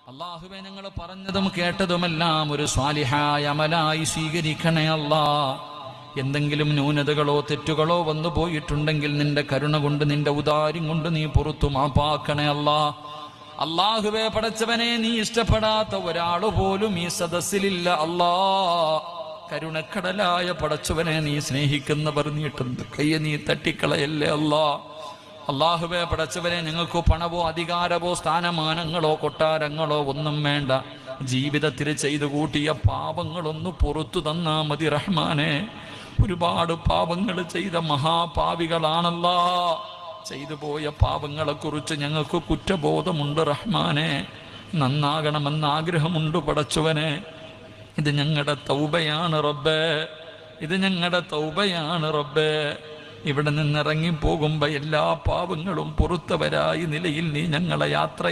അല്ലാഹുവേ, ഞങ്ങൾ പറഞ്ഞതും കേട്ടതുമെല്ലാം ഒരു സ്വാലിഹായ അമലായി സ്വീകരിക്കണേ അല്ലാ. എന്തെങ്കിലും ന്യൂനതകളോ തെറ്റുകളോ വന്നു പോയിട്ടുണ്ടെങ്കിൽ നിന്റെ കരുണ കൊണ്ട്, നിന്റെ ഉദാര്യം കൊണ്ട് നീ പുറത്തു മാപ്പാക്കണേ അല്ലാ. അല്ലാഹുവേ, പടച്ചവനെ, നീ ഇഷ്ടപ്പെടാത്ത ഒരാള് പോലും ഈ സദസ്സിലില്ല അല്ലാ. കരുണക്കടലായ പടച്ചവനെ, നീ സ്നേഹിക്കുന്നവർ നീട്ടുന്ന കയ്യെ നീ തട്ടിക്കളയല്ലേ അല്ലാ. അല്ലാഹുവേ, പടച്ചവനെ, ഞങ്ങൾക്ക് പണവോ അധികാരമോ സ്ഥാനമാനങ്ങളോ കൊട്ടാരങ്ങളോ ഒന്നും വേണ്ട. ജീവിതത്തിൽ ചെയ്തു കൂട്ടിയ പാപങ്ങളൊന്ന് പുറത്തു തന്നാ മതി റഹ്മാനെ. ഒരുപാട് പാപങ്ങൾ ചെയ്ത മഹാപാവികളാണല്ലാ. ചെയ്തു പോയ പാപങ്ങളെക്കുറിച്ച് ഞങ്ങൾക്ക് കുറ്റബോധമുണ്ട് റഹ്മാനെ. നന്നാകണമെന്ന് ആഗ്രഹമുണ്ട് പടച്ചവനെ. ഇത് ഞങ്ങളുടെ തൗബയാണ് റബ്ബേ, ഇത് ഞങ്ങളുടെ തൗബയാണ് റബ്ബേ. ഇവിടെ നിന്നിറങ്ങിപ്പോകുമ്പോ എല്ലാ പാപങ്ങളും പുറത്തവരായി നിലയിൽ നീ ഞങ്ങളെ യാത്ര